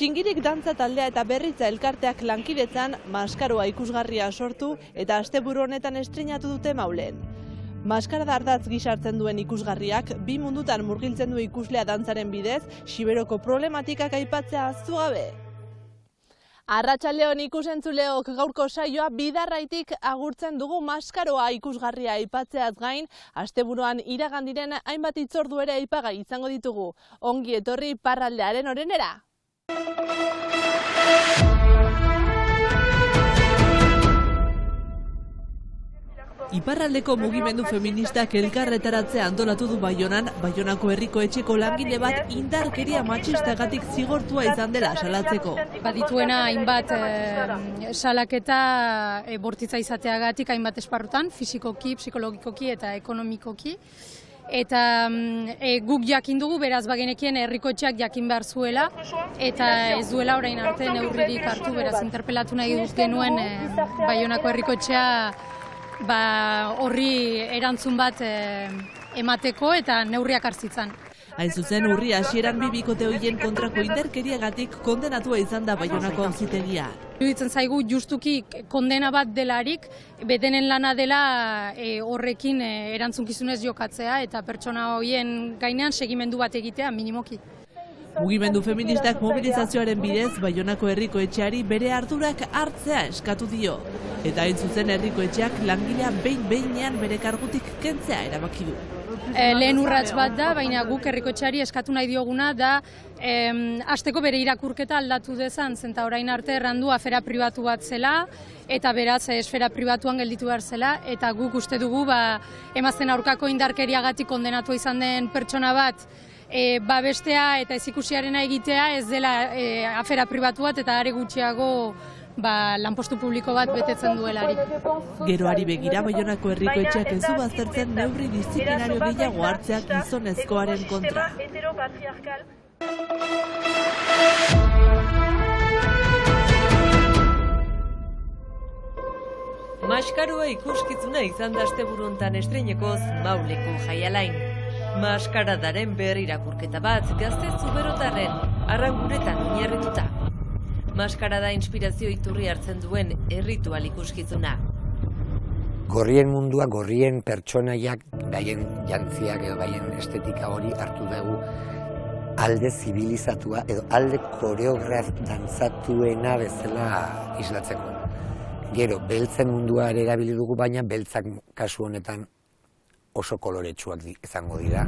Txingirik dantza taldea eta berritza elkarteak lankidetzan maskaroa ikusgarria sortu eta asteburu honetan estreinatu dute Maulen. Maskarada ardatz gizartzen duen ikusgarriak, bi mundutan murgiltzen du ikuslea dantzaren bidez, Xiberoko problematikak aipatzea ahaztu gabe. Arratsaldeon ikusentzuleok, gaurko saioa Bidarraitik agurtzen dugu maskaroa ikusgarria aipatzeaz gain, asteburuan iragan diren hainbat hitzordu ere aipagai izango ditugu. Ongi etorri Iparraldearen orenera! Iparraldeko mugimendu feministak elkarretaratzea antolatu du Baionan, Baionako herriko etxeko langile bat indarkeria matxistagatik zigortua izan dela salatzeko. Badituena hainbat salaketa bortitza izateagatik hainbat esparrutan, fisikoki, psikologikoki eta ekonomikoki. Eta guk jakin dugu, beraz bagenekien herriko etxeak jakin behar zuela, eta ez duela orain arte neurririk hartu, beraz interpelatu nahi dut genuen Baionako herriko etxea horri erantzun bat emateko eta neurriak hartzitzan. Hain zuzen, urri hasieran bi bikote horien kontrako indarkeriagatik kondenatua izan da Baionako auzitegia. Iruditzen zaigu justuki kondena bat delarik, betenen lana dela horrekin erantzunkizunez jokatzea eta pertsona horien gainean segimendu bat egitea minimoki. Mugimendu feministak mobilizazioaren bidez Baionako herriko etxeari bere ardurak hartzea eskatu dio. Eta hain zuzen herriko etxeak langilea behin-behinean bere kargutik kentzea erabaki du. Lehen urrats bat da, baina guk herriko etxeari eskatu nahi dioguna da hasteko bere irakurketa aldatu dezan, zenta orain arte errandu afera pribatu bat zela, eta beraz esfera pribatuan gelditu behar zela, eta guk uste dugu emazten aurkako indarkeriagatik kondenatua izan den pertsona bat babestea eta ezikusiarena egitea ez dela afera pribatu bat eta are gutxiago lanpostu publiko bat betetzen duelarik. Geroari begira Baionako herriko etxeak ez du baztertzen neurri diziplinario gehiago hartzeak gizonezkoaren kontra. Maskaroa ikuskizuna izan da asteburu hontan estreinekoz Mauleko jaialain. Maskaradaren berri irakurketa bat gazte zuberotarren Arranguretan oinarrituta. Maskarada inspirazio iturri hartzen duen erritual ikuskizuna. Gorrien mundua, gorrien pertsonaiak, baien jantziak edo baien estetika hori hartu dugu alde zibilizatua edo alde koreograf dantzatuena bezala islatzeko. Gero, beltzen mundua ere erabili dugu, baina beltzak kasu honetan oso koloretsuak izango dira.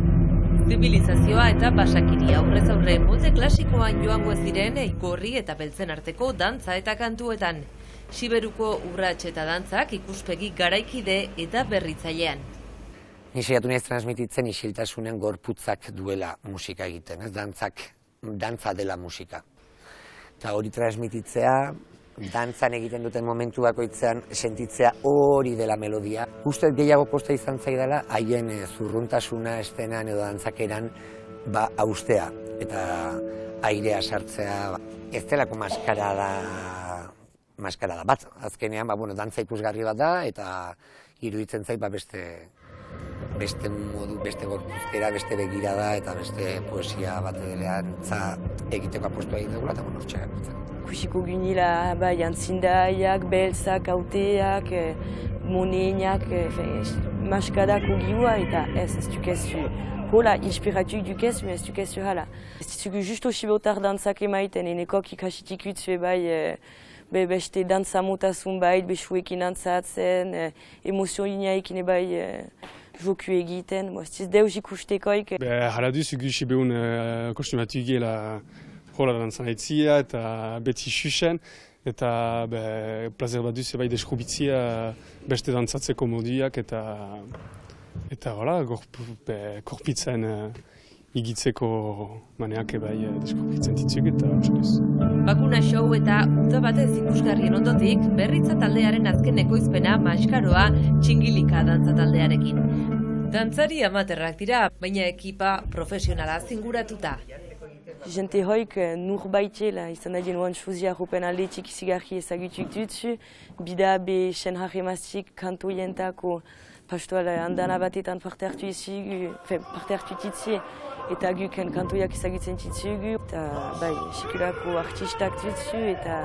Zibilizazioa eta basakiria aurrez aurre molde klasikoan joango ez diren gorri eta beltzen arteko dantza eta kantuetan. Xiberuko urrats eta dantzak ikuspegi garaikide eta berritzailean. Ni saiatu naiz transmititzen isiltasunen gorputzak duela musika egiten, ez? Dantza dela musika. Eta hori transmititzea, dantzan egiten duten momentu bakoitzean sentitzea hori dela melodia. Uste gehiago kosta izan zaidala haien zurruntasuna estenan edo dantzakeran haustea eta airea sartzea. Ez delako maskarada bat. Azkenean dantza ikusgarri bat da eta iruditzen zait beste modu, beste gorpuzkera, beste begirada eta beste poesia bat edeleantza egiteko apostua egin dugula eta hortxeak bertzen. Ikusiko ginila jantzindaiak, beltzak, auteak, monenak, maskadako giua eta ez dukezu. Hola, inspiratuik dukezu, ez dukezu hala. Ez dugu justo xibotar dantzak emaiten, enekok ikasitik utzu beste dantza motasun bait, besuekin dantzatzen, emozioineekin joku egiten, ez deus ikustekoik. Hala duz, egu xibeun kostumatu igela hola dantzan haitzia eta beti xuxen, eta plazer bat duz deskubitzia beste dantzatzeko modiak eta korpitzen igitzeko maneak deskubritzen ditzuk eta txukez. Bakuna show eta uda batez ikusgarrien ondotik, berritza taldearen azken ekoizpena maskaroa txingilika dantza taldearekin. Dantzari amaterrak dira, baina ekipa profesionala zinguratuta. Jente hoik nurbaitela izan da genuen suzia rupen aldetik izigarri ezagutuk dutzu, bida be sen harremaztik kantoientako pastoal andana batetan parte hartu ititzi, eta guken kantoiak ezagutzen titzugu, eta bai, sekulako artistak dutzu, eta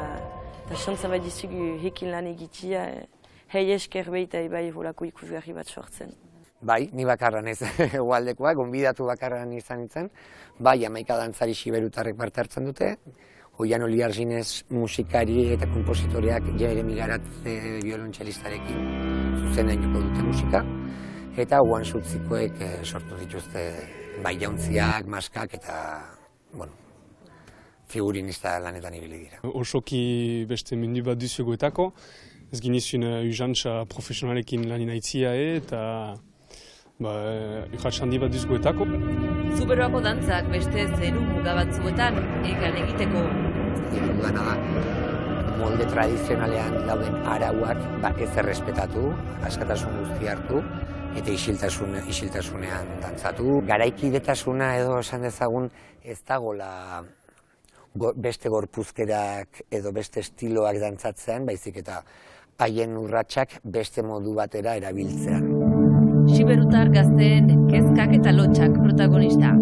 xantza bat dizugu hekin lan egitia, hei esker behita bai holako ikusgarri bat sortzen. Bai, ni bakarran ez egualdekoa, gonbidatu bakarran izan nintzen, bai, 11 dantzari siberutarrek parte hartzen dute, Oian Oliarzinez musikari eta kompositoreak Jeremi Garatze biolontxelistarekin zuzenainduko dute musika, eta Uanshutzikoek sortu dituzte bai jauntziak, maskak eta, figurinista lanetan ibili dira. Osoki beste mundu bat duzuegoetako, ez ginizun ujantza profesionalekin lanin aitzia eta urrats handi bat duzuegoetako. Zuberoako dantzak beste zeru muga batzuetan egan egiteko. Dana da, molde tradizionalean dauden arauak ez errespetatu, askatasun guzti hartu, eta isiltasunean dantzatu. Garaikidetasuna edo esan dezagun ez dagoela beste gorpuzkerak edo beste estiloak dantzatzean, baizik eta haien urratsak beste modu batera erabiltzean. Siberutar gazteen kezkak eta lotxak protagonista.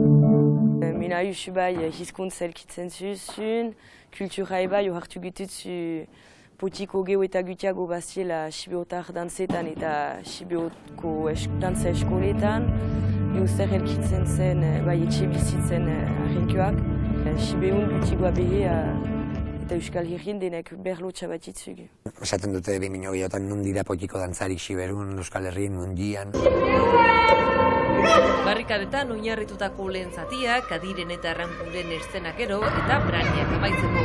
Mina usu bai hizkuntza elkitzen zuzun, kultura bai hartu gututzu potiko geho eta gutiago baziela sibeotar dantzetan eta sibeoko dantza eskoletan. Zer elkitzen zen bai etxe bizitzen arrenkoak. Sibeun gutiagoa behe eta Euskal Herrien denek berlotxa bat itzugu. Esaten dute 2008an non dira potiko dantzarik Siberun, Euskal Herrien, mundian. Barrikadetan oinarritutako lehen zatiak, Adiren eta Arrankuren eszenakero eta braniak amaitzeko.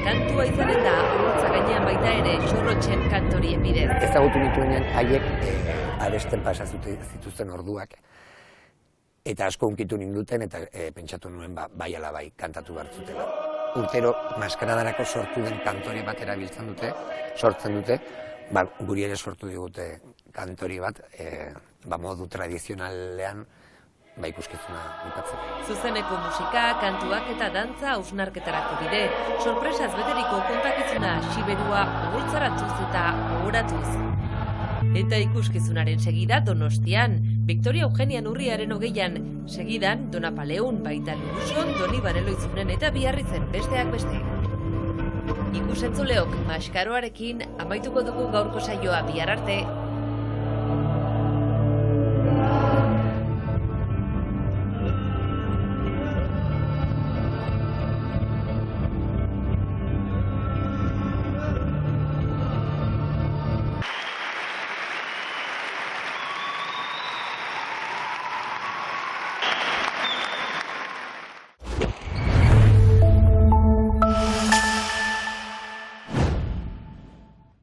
Kantua izanen da, hortza gainean baita ere, Xorrotxen kantorien bidez. Ezagutu nituenean haiek abesten pasa zituzten orduak. Eta asko hunkitu ninduten eta pentsatu nuen bai ala bai kantatu hartzutela. Urtero maskaradarako sortu den kantore bat erabiltzen dute, sortzen dute, guri ere sortu digute kantori bat, modu tradizionalean ikuskizuna bukatzeko. Zuzeneko musika, kantuak eta dantza hausnarketarako bide, sorpresaz beteriko kontakizuna Siberua ogultzaratuz eta ogoratuz. Eta ikuskizunaren segida Donostian, Victoria Eugenia Urriaren 20an, segidan Dona Paleun, baita Luruson, Doni Bareloizunen eta Biarritzen besteak beste. Ikusentzuleok maskaroarekin amaituko dugu gaurko saioa bihar arte.